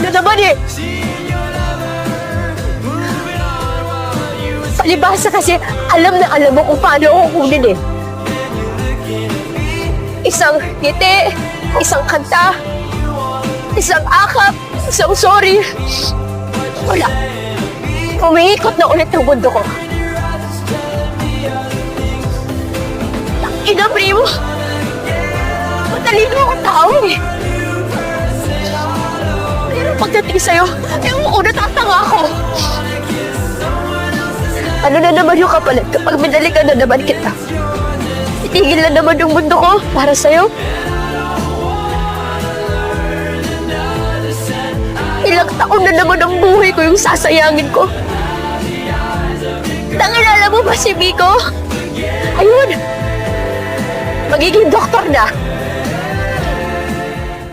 na naman eh! Palibhasa kasi alam na alam mo kung paano ako kunin eh. Isang ngiti, isang kanta, isang akap, isang sorry. Wala. Umiikot na ulit ang mundo ko. Ina, primo. Matalino akong tao eh. Pero pagdating sa'yo, ewan ko, natatanga ako. Ano na naman yung kapalit kapag minalikan na naman kita? Itigil na naman yung mundo ko para sa'yo. Ilang taon na naman ang buhay ko yung sasayangin ko. Nangilala mo ba si Miko? Ayun! Magiging doktor na.